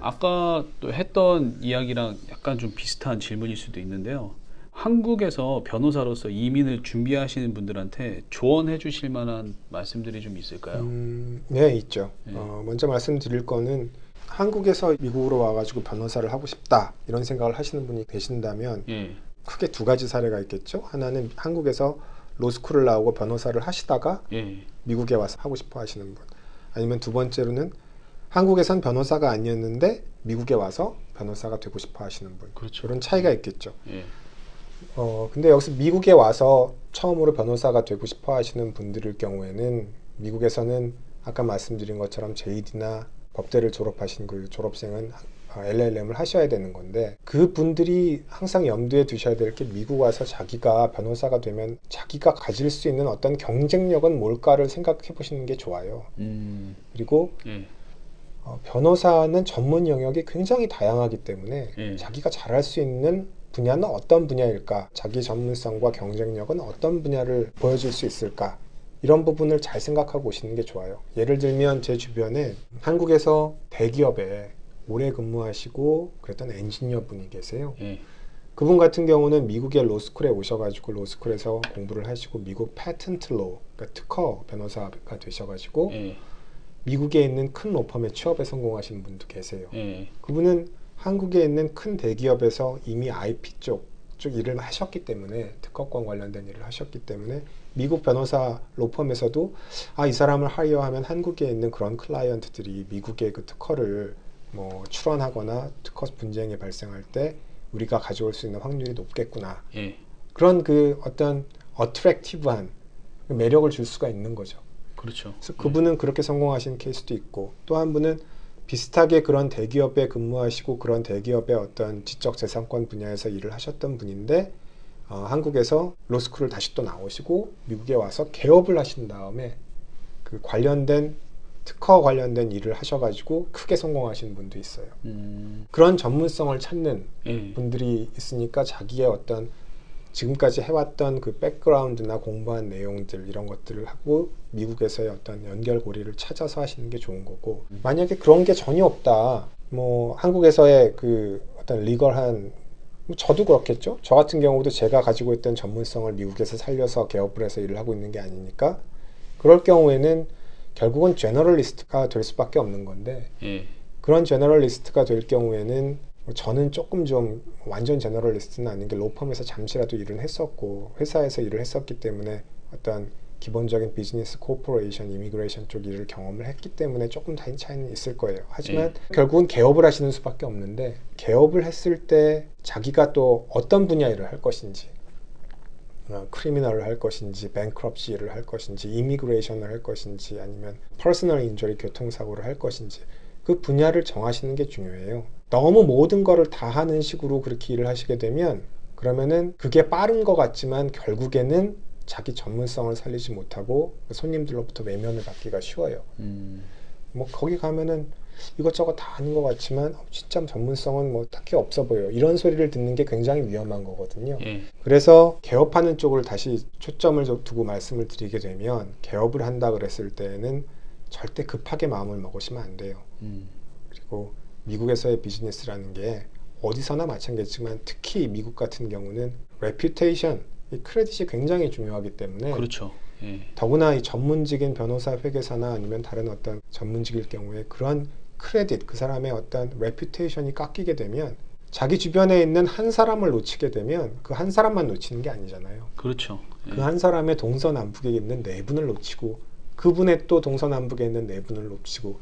아까 또 했던 이야기랑 약간 좀 비슷한 질문일 수도 있는데요. 한국에서 변호사로서 이민을 준비하시는 분들한테 조언해 주실 만한 말씀들이 좀 있을까요? 네, 있죠. 네. 먼저 말씀드릴 거는 한국에서 미국으로 와가지고 변호사를 하고 싶다 이런 생각을 하시는 분이 계신다면 예. 크게 두 가지 사례가 있겠죠. 하나는 한국에서 로스쿨을 나오고 변호사를 하시다가 예. 미국에 와서 하고 싶어 하시는 분. 아니면 두 번째로는 한국에선 변호사가 아니었는데 미국에 와서 변호사가 되고 싶어 하시는 분. 그렇죠. 이런 차이가 있겠죠. 예. 근데 여기서 미국에 와서 처음으로 변호사가 되고 싶어 하시는 분들일 경우에는 미국에서는 아까 말씀드린 것처럼 JD나 법대를 졸업하신 그 졸업생은 LLM을 하셔야 되는 건데, 그 분들이 항상 염두에 두셔야 될 게 미국 와서 자기가 변호사가 되면 자기가 가질 수 있는 어떤 경쟁력은 뭘까를 생각해 보시는 게 좋아요. 그리고 예. 변호사는 전문 영역이 굉장히 다양하기 때문에 예. 자기가 잘할 수 있는 분야는 어떤 분야일까? 자기 전문성과 경쟁력은 어떤 분야를 보여줄 수 있을까? 이런 부분을 잘 생각하고 오시는 게 좋아요. 예를 들면 제 주변에 한국에서 대기업에 오래 근무하시고 그랬던 엔지니어 분이 계세요. 예. 그분 같은 경우는 미국의 로스쿨에 오셔가지고 로스쿨에서 공부를 하시고 미국 패턴트 로, 그러니까 특허 변호사가 되셔가지고 예. 미국에 있는 큰 로펌에 취업에 성공하신 분도 계세요. 예. 그분은 한국에 있는 큰 대기업에서 이미 IP 쪽 일을 하셨기 때문에, 특허권 관련된 일을 하셨기 때문에 미국 변호사 로펌에서도 이 사람을 하이어하면 한국에 있는 그런 클라이언트들이 미국의 그 특허를 뭐 출원하거나 특허 분쟁이 발생할 때 우리가 가져올 수 있는 확률이 높겠구나. 예. 그런 그 어떤 어트랙티브한 매력을 줄 수가 있는 거죠. 그렇죠. 그래서 그분은 그렇게 성공하신 케이스도 있고, 또 한 분은 비슷하게 그런 대기업에 근무하시고 그런 대기업의 어떤 지적재산권 분야에서 일을 하셨던 분인데 한국에서 로스쿨을 다시 또 나오시고 미국에 와서 개업을 하신 다음에 그 관련된 특허 관련된 일을 하셔가지고 크게 성공하신 분도 있어요. 그런 전문성을 찾는 예. 분들이 있으니까 자기의 어떤 지금까지 해왔던 그 백그라운드나 공부한 내용들 이런 것들을 하고 미국에서의 어떤 연결고리를 찾아서 하시는 게 좋은 거고, 만약에 그런 게 전혀 없다, 뭐 한국에서의 그 어떤 리걸한, 저도 그렇겠죠. 저 같은 경우도 제가 가지고 있던 전문성을 미국에서 살려서 개업을 해서 일을 하고 있는 게 아니니까, 그럴 경우에는 결국은 제너럴리스트가 될 수밖에 없는 건데, 예. 그런 제너럴리스트가 될 경우에는 저는 조금 좀 완전 제너럴리스트는 아닌 게 로펌에서 잠시라도 일을 했었고 회사에서 일을 했었기 때문에 어떤 기본적인 비즈니스, 코퍼레이션, 이미그레이션 쪽 일을 경험을 했기 때문에 조금 차이는 있을 거예요. 하지만 결국은 개업을 하시는 수밖에 없는데, 개업을 했을 때 자기가 또 어떤 분야 일을 할 것인지, 크리미널을 할 것인지, 뱅크럽시 일을 할 것인지, 이미그레이션을 할 것인지, 아니면 퍼스널 인저리 교통사고를 할 것인지, 그 분야를 정하시는 게 중요해요. 너무 모든 거를 다 하는 식으로 그렇게 일을 하시게 되면 그러면은 그게 빠른 것 같지만 결국에는 자기 전문성을 살리지 못하고 손님들로부터 외면을 받기가 쉬워요. 뭐 거기 가면은 이것저것 다 하는 것 같지만 진짜 전문성은 뭐 딱히 없어 보여, 이런 소리를 듣는 게 굉장히 위험한 거거든요. 예. 그래서 개업하는 쪽을 다시 초점을 두고 말씀을 드리게 되면, 개업을 한다 그랬을 때는 절대 급하게 마음을 먹으시면 안 돼요. 그리고 미국에서의 비즈니스라는 게 어디서나 마찬가지지만 특히 미국 같은 경우는 레퓨테이션, 이 크레딧이 굉장히 중요하기 때문에, 그렇죠. 예. 더구나 이 전문직인 변호사 회계사나 아니면 다른 어떤 전문직일 경우에 그런 크레딧, 그 사람의 어떤 레퓨테이션이 깎이게 되면 자기 주변에 있는 한 사람을 놓치게 되면 그 한 사람만 놓치는 게 아니잖아요. 그렇죠. 예. 그 한 사람의 동서남북에 있는 네 분을 놓치고 그분의 또 동서남북에 있는 네 분을 놓치고,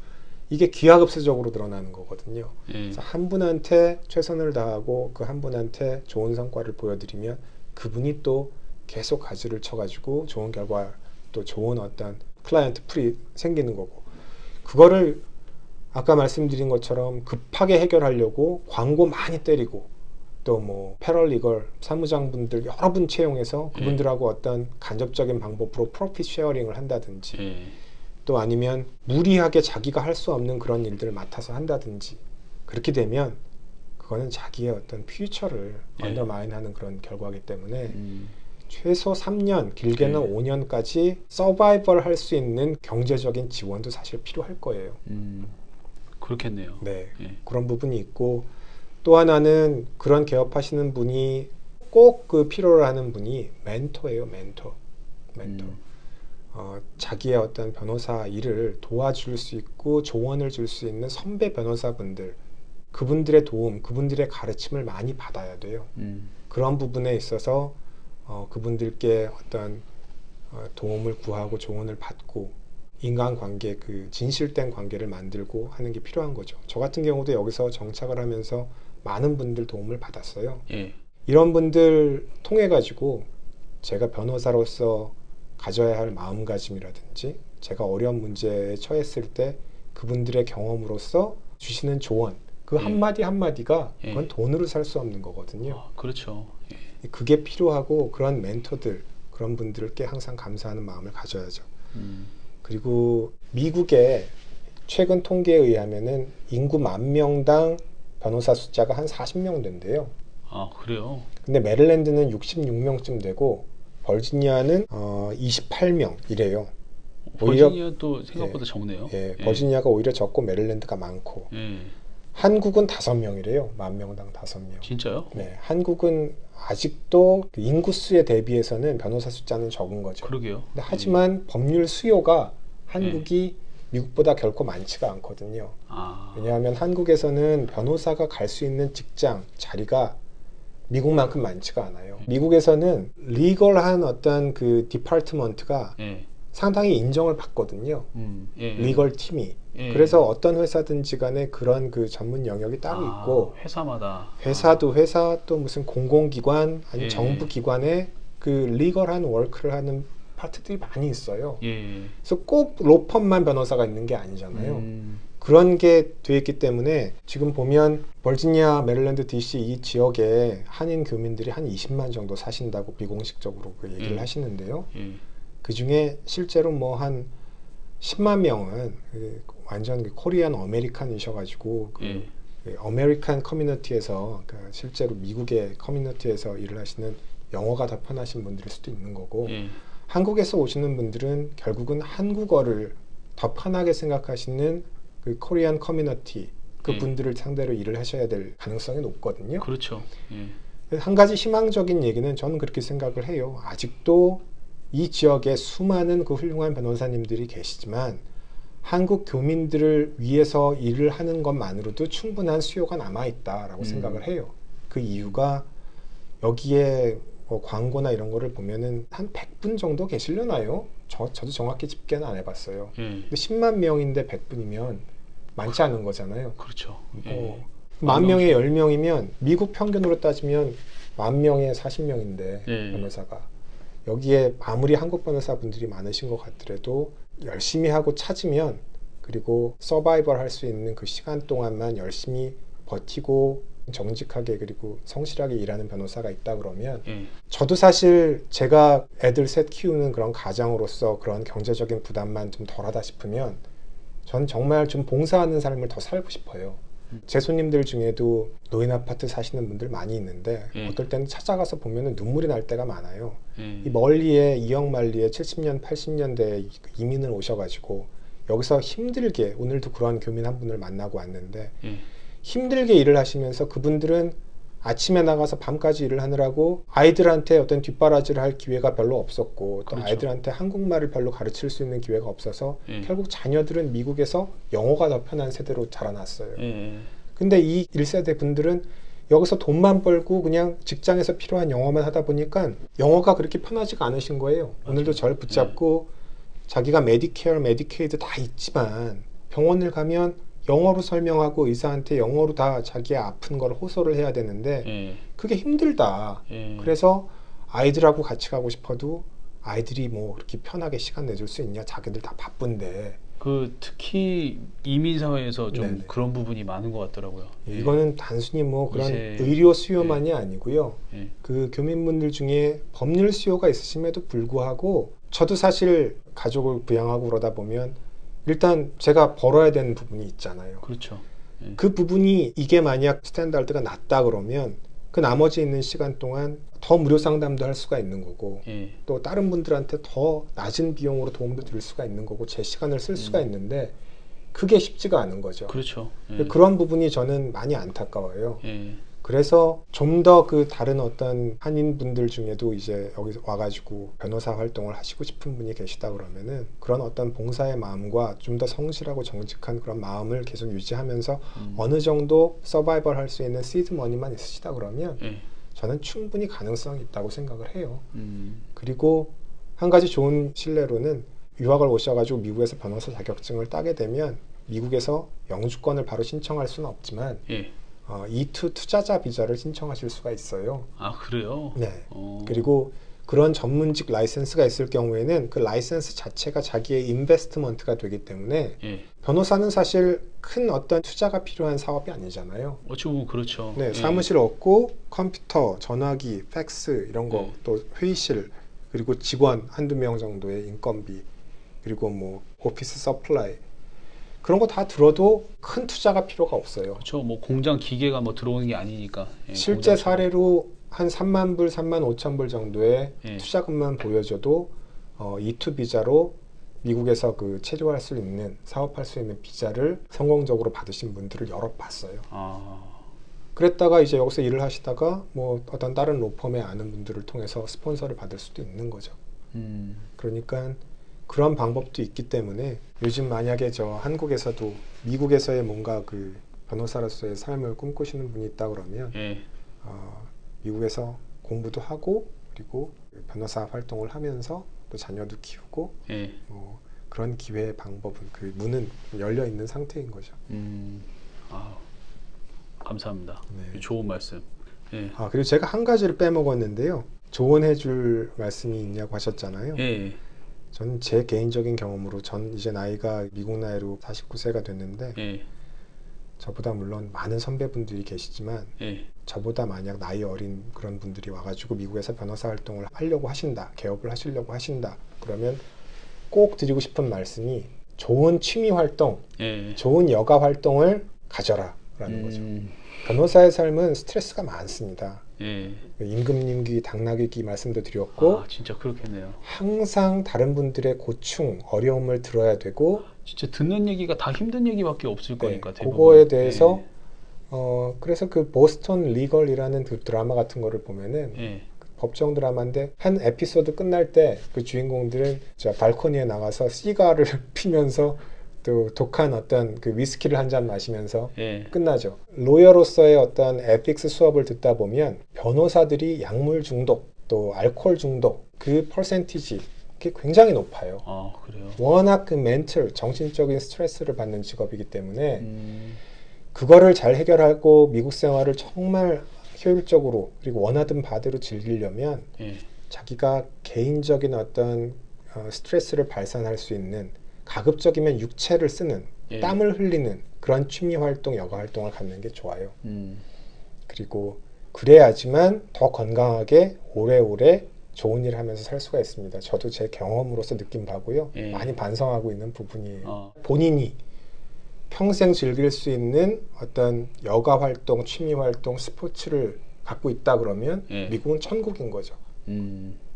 이게 기하급수적으로 늘어나는 거거든요. 그래서 한 분한테 최선을 다하고 그 한 분한테 좋은 성과를 보여드리면 그분이 또 계속 가지를 쳐가지고 좋은 결과, 또 좋은 어떤 클라이언트 풀이 생기는 거고, 그거를 아까 말씀드린 것처럼 급하게 해결하려고 광고 많이 때리고 또 뭐 패럴리걸 사무장분들 여러 분 채용해서 그분들하고 어떤 간접적인 방법으로 프로핏 쉐어링을 한다든지, 또 아니면 무리하게 자기가 할 수 없는 그런 일들을 맡아서 한다든지, 그렇게 되면 그거는 자기의 어떤 퓨처를 언더마인하는 그런 결과이기 때문에 최소 3년, 길게는 5년까지 서바이벌 할 수 있는 경제적인 지원도 사실 필요할 거예요. 그렇겠네요. 네, 예. 그런 부분이 있고 또 하나는 그런 개업하시는 분이 꼭 그 필요로 하는 분이 멘토예요. 멘토. 음. 자기의 어떤 변호사 일을 도와줄 수 있고 조언을 줄 수 있는 선배 변호사분들, 그분들의 도움, 그분들의 가르침을 많이 받아야 돼요. 그런 부분에 있어서 그분들께 어떤 도움을 구하고 조언을 받고 인간관계, 그 진실된 관계를 만들고 하는 게 필요한 거죠. 저 같은 경우도 여기서 정착을 하면서 많은 분들 도움을 받았어요. 예. 이런 분들 통해 가지고 제가 변호사로서 가져야 할 마음가짐이라든지 제가 어려운 문제에 처했을 때 그분들의 경험으로서 주시는 조언, 그 예. 한마디 한마디가 예. 그건 돈으로 살 수 없는 거거든요. 그렇죠. 예. 그게 필요하고 그런 멘토들, 그런 분들께 항상 감사하는 마음을 가져야죠. 그리고 미국의 최근 통계에 의하면은 인구 10,000명당 변호사 숫자가 한 40명 된대요. 아, 그래요? 근데 메릴랜드는 66명쯤 되고 버지니아는 28명 이래요. 오히려 버지니아도 생각보다 적네요. 예, 예. 버지니아가 오히려 적고 메릴랜드가 많고 예. 한국은 5명이래요. 10,000명당 5명. 진짜요? 네, 한국은 아직도 그 인구수에 대비해서는 변호사 숫자는 적은 거죠. 그러게요. 근데 하지만 법률 수요가 한국이 미국보다 결코 많지가 않거든요. 아, 왜냐하면 한국에서는 변호사가 갈 수 있는 직장, 자리가 미국만큼 많지가 않아요. 미국에서는 리걸한 어떤 그 디파트먼트가 예. 상당히 인정을 받거든요. 예. 리걸 팀이. 예. 그래서 어떤 회사든지 간에 그런 그 전문 영역이 따로 있고 회사마다 회사도 회사 또 무슨 공공기관 아니 예. 정부기관에 그 리걸한 워크를 하는 파트들이 많이 있어요. 예. 그래서 꼭 로펌만 변호사가 있는 게 아니잖아요. 그런 게 돼 있기 때문에 지금 보면 버지니아, 메릴랜드, DC 이 지역에 한인 교민들이 한 20만 정도 사신다고 비공식적으로 그 얘기를 하시는데요. 예. 그 중에 실제로 뭐 한 10만 명은 그 완전 그 코리안 어메리칸이셔가지고 그 어메리칸 커뮤니티에서 그러니까 실제로 미국의 커뮤니티에서 일을 하시는 영어가 더 편하신 분들일 수도 있는 거고 예. 한국에서 오시는 분들은 결국은 한국어를 더 편하게 생각하시는 그 코리안 커뮤니티 그 분들을 상대로 일을 하셔야 될 가능성이 높거든요. 그렇죠. 예. 한 가지 희망적인 얘기는 저는 그렇게 생각을 해요. 아직도 이 지역에 수많은 그 훌륭한 변호사님들이 계시지만 한국 교민들을 위해서 일을 하는 것만으로도 충분한 수요가 남아있다라고 생각을 해요. 그 이유가 여기에 뭐 광고나 이런 거를 보면은 한 100분 정도 계시려나요? 저도 정확히 집계는 안 해봤어요. 근데 10만 명인데 100분이면 많지 않은 거잖아요. 그렇죠. 만 명에 10명이면 미국 평균으로 따지면 만 명에 40명인데 변호사가 여기에 아무리 한국 변호사분들이 많으신 것 같더라도 열심히 하고 찾으면 그리고 서바이벌 할 수 있는 그 시간 동안만 열심히 버티고 정직하게 그리고 성실하게 일하는 변호사가 있다 그러면 저도 사실 제가 애들 셋 키우는 그런 가장으로서 그런 경제적인 부담만 좀 덜하다 싶으면 전 정말 좀 봉사하는 삶을 더 살고 싶어요. 제 손님들 중에도 노인 아파트 사시는 분들 많이 있는데 어떨 때는 찾아가서 보면 눈물이 날 때가 많아요. 이 멀리에 이역만리에 70년 80년대에 이민을 오셔가지고 여기서 힘들게 오늘도 그런 교민 한 분을 만나고 왔는데 힘들게 일을 하시면서 그분들은 아침에 나가서 밤까지 일을 하느라고 아이들한테 어떤 뒷바라지를 할 기회가 별로 없었고 또 그렇죠. 아이들한테 한국말을 별로 가르칠 수 있는 기회가 없어서 결국 자녀들은 미국에서 영어가 더 편한 세대로 자라났어요. 근데 이 1세대 분들은 여기서 돈만 벌고 그냥 직장에서 필요한 영어만 하다 보니까 영어가 그렇게 편하지가 않으신 거예요. 오늘도 절 붙잡고 자기가 메디케어, 메디케이드 다 있지만 병원을 가면 영어로 설명하고 의사한테 영어로 다 자기의 아픈 걸 호소를 해야 되는데 그게 힘들다. 그래서 아이들하고 같이 가고 싶어도 아이들이 뭐 그렇게 편하게 시간 내줄 수 있냐? 자기들 다 바쁜데. 그 특히 이민 사회에서 좀 네네. 그런 부분이 많은 것 같더라고요. 이거는 단순히 뭐 그런 이제- 의료 수요만이 아니고요. 예. 그 교민분들 중에 법률 수요가 있으심에도 불구하고 저도 사실 가족을 부양하고 그러다 보면 일단 제가 벌어야 되는 부분이 있잖아요. 그렇죠. 그 부분이 이게 만약 스탠다드가 낮다 그러면 그 나머지 있는 시간 동안 더 무료 상담도 할 수가 있는 거고 또 다른 분들한테 더 낮은 비용으로 도움도 드릴 수가 있는 거고 제 시간을 쓸 수가 있는데 그게 쉽지가 않은 거죠. 그렇죠. 예. 그런 부분이 저는 많이 안타까워요. 예. 그래서 좀 더 그 다른 어떤 한인분들 중에도 이제 여기 와가지고 변호사 활동을 하시고 싶은 분이 계시다 그러면은 그런 어떤 봉사의 마음과 좀 더 성실하고 정직한 그런 마음을 계속 유지하면서 어느 정도 서바이벌 할 수 있는 시드 머니만 있으시다 그러면 예. 저는 충분히 가능성이 있다고 생각을 해요. 그리고 한 가지 좋은 신뢰로는 유학을 오셔가지고 미국에서 변호사 자격증을 따게 되면 미국에서 영주권을 바로 신청할 수는 없지만 예. E2 투자자 비자를 신청하실 수가 있어요. 아, 그래요? 네. 그리고 그런 전문직 라이센스가 있을 경우에는 그 라이센스 자체가 자기의 인베스트먼트가 되기 때문에 예. 변호사는 사실 큰 어떤 투자가 필요한 사업이 아니잖아요. 어찌 보면 그렇죠. 네, 예. 사무실 없고 컴퓨터, 전화기, 팩스 이런 거, 또 회의실, 그리고 직원 한두 명 정도의 인건비, 그리고 뭐 오피스 서플라이 그런 거 다 들어도 큰 투자가 필요가 없어요. 그렇죠. 뭐 공장 기계가 뭐 들어오는 게 아니니까. 예, 실제 공장 사례로 한 3만 불, 3만 5천 불 정도의 예. 투자금만 보여줘도 E2 비자로 미국에서 그 체류할 수 있는, 사업할 수 있는 비자를 성공적으로 받으신 분들을 여러 봤어요. 아, 그랬다가 이제 여기서 일을 하시다가 뭐 어떤 다른 로펌에 아는 분들을 통해서 스폰서를 받을 수도 있는 거죠. 그러니까 그런 방법도 있기 때문에 요즘 만약에 저 한국에서도 미국에서의 뭔가 그 변호사로서의 삶을 꿈꾸시는 분이 있다 그러면 예. 미국에서 공부도 하고 그리고 변호사 활동을 하면서 또 자녀도 키우고 예. 뭐 그런 기회의 방법은 그 문은 열려 있는 상태인 거죠. 아, 감사합니다. 네. 좋은 말씀. 예. 그리고 제가 한 가지를 빼먹었는데요. 조언해줄 말씀이 있냐고 하셨잖아요. 예. 저는 제 개인적인 경험으로 전 이제 나이가 미국 나이로 49세가 됐는데 예. 저보다 물론 많은 선배분들이 계시지만 예. 저보다 만약 나이 어린 그런 분들이 와가지고 미국에서 변호사 활동을 하려고 하신다, 개업을 하시려고 하신다 그러면 꼭 드리고 싶은 말씀이 좋은 취미 활동, 예. 좋은 여가 활동을 가져라 라는 거죠. 변호사의 삶은 스트레스가 많습니다. 예. 임금님기, 당나귀기 말씀도 드렸고 진짜 그렇겠네요. 항상 다른 분들의 고충, 어려움을 들어야 되고 진짜 듣는 얘기가 다 힘든 얘기밖에 없을 거니까 대부분. 그거에 대해서 그래서 그 보스턴 리걸이라는 그 드라마 같은 거를 보면은 예. 법정 드라마인데 한 에피소드 끝날 때 그 주인공들은 저 발코니에 나가서 시가를 피면서 또 독한 어떤 그 위스키를 한 잔 마시면서 예. 끝나죠. 로여로서의 어떤 에픽스 수업을 듣다 보면 변호사들이 약물 중독 또 알코올 중독 그 퍼센티지 그게 굉장히 높아요. 아, 그래요. 워낙 그 멘털 정신적인 스트레스를 받는 직업이기 때문에 그거를 잘 해결하고 미국 생활을 정말 효율적으로 그리고 원하던 바대로 즐기려면 예. 자기가 개인적인 어떤 스트레스를 발산할 수 있는 가급적이면 육체를 쓰는 예. 땀을 흘리는 그런 취미 활동, 여가 활동을 갖는 게 좋아요. 그리고 그래야지만 더 건강하게 오래오래 좋은 일을 하면서 살 수가 있습니다. 저도 제 경험으로서 느낀 바고요. 예. 많이 반성하고 있는 부분이에요. 아. 본인이 평생 즐길 수 있는 어떤 여가 활동, 취미 활동, 스포츠를 갖고 있다 그러면 예. 미국은 천국인 거죠.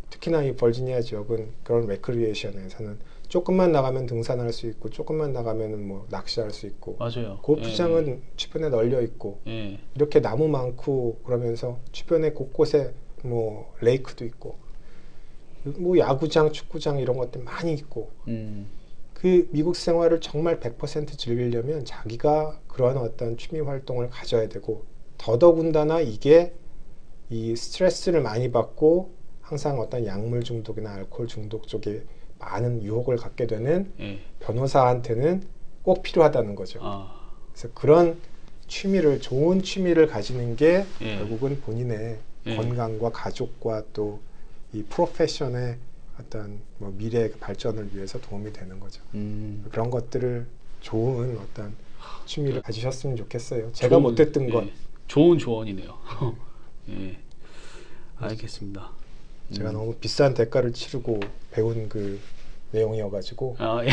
특히나 이 버지니아 지역은 그런 레크리에이션에서는 조금만 나가면 등산할 수 있고 조금만 나가면 뭐 낚시할 수 있고 맞아요. 골프장은 주변에 널려 있고 예. 이렇게 나무 많고 그러면서 주변에 곳곳에 뭐 레이크도 있고 뭐 야구장, 축구장 이런 것들 많이 있고 그 미국 생활을 정말 100% 즐기려면 자기가 그런 어떤 취미 활동을 가져야 되고 더더군다나 이게 이 스트레스를 많이 받고 항상 어떤 약물 중독이나 알코올 중독 쪽에 많은 유혹을 갖게 되는 예. 변호사한테는 꼭 필요하다는 거죠. 아. 그래서 그런 취미를 좋은 취미를 가지는 게 예. 결국은 본인의 예. 건강과 가족과 또 이 프로페셔널의 어떤 뭐 미래 발전을 위해서 도움이 되는 거죠. 그런 것들을 좋은 어떤 취미를 가지셨으면 좋겠어요. 제가 좋은, 못했던 건 예. 좋은 조언이네요. 예. 알겠습니다. 제가 너무 비싼 대가를 치르고 배운 그 내용이어가지고 아, 예.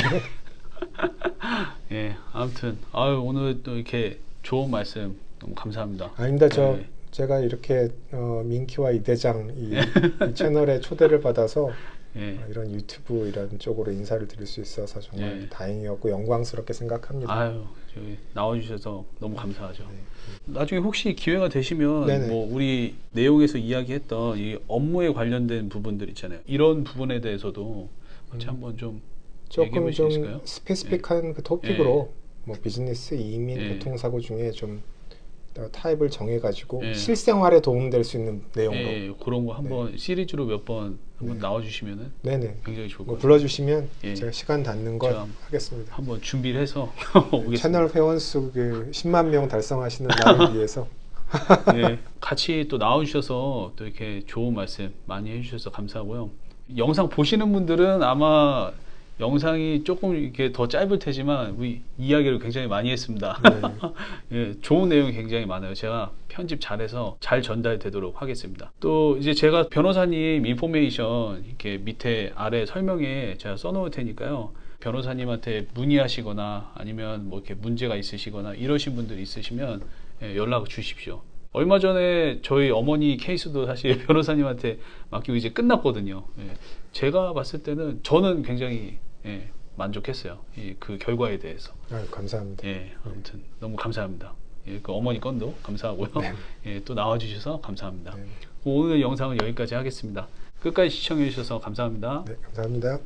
예. 아무튼 오늘 또 이렇게 좋은 말씀 너무 감사합니다. 아닙니다. 예. 제가 이렇게 민키와 이 대장 이 채널에 초대를 받아서 예. 이런 유튜브 이런 쪽으로 인사를 드릴 수 있어서 정말 예. 다행이었고 영광스럽게 생각합니다. 아유, 저기 나와주셔서 너무 감사하죠. 네. 나중에 혹시 기회가 되시면 네네. 뭐 우리 내용에서 이야기했던 이 업무에 관련된 부분들 있잖아요. 이런 부분에 대해서도 같이 한번 좀 얘기해 조금 볼 수 좀 있을까요? 스페시픽한 그 토픽으로 뭐 비즈니스, 이민, 예. 교통사고 중에 좀 타입을 정해가지고 예. 실생활에 도움될 수 있는 내용으로 예, 그런 거 한번 시리즈로 몇 번 한번 나와주시면은 네네 굉장히 좋을 것 뭐 같아요. 불러주시면 예. 제가 시간 닿는 건 제가 하겠습니다. 한번 준비를 해서 오겠습니다. 채널 회원 수 그 10만 명 달성하시는 나를 위해서 네, 같이 또 나와주셔서 또 이렇게 좋은 말씀 많이 해주셔서 감사하고요. 영상 보시는 분들은 아마 영상이 조금 이렇게 더 짧을 테지만 우리 이야기를 굉장히 많이 했습니다. 예, 좋은 내용이 굉장히 많아요. 제가 편집 잘해서 잘 전달되도록 하겠습니다. 또 이제 제가 변호사님 인포메이션 이렇게 밑에 아래 설명에 제가 써놓을 테니까요. 변호사님한테 문의하시거나 아니면 뭐 이렇게 문제가 있으시거나 이러신 분들 있으시면 예, 연락 주십시오. 얼마 전에 저희 어머니 케이스도 사실 변호사님한테 맡기고 이제 끝났거든요. 예, 제가 봤을 때는 저는 굉장히 예, 만족했어요. 그 결과에 대해서. 아유, 감사합니다. 예, 아무튼 너무 감사합니다. 예, 그 어머니 건도 감사하고요. 예, 또 나와주셔서 감사합니다. 네. 오늘 영상은 여기까지 하겠습니다. 끝까지 시청해 주셔서 감사합니다. 네, 감사합니다.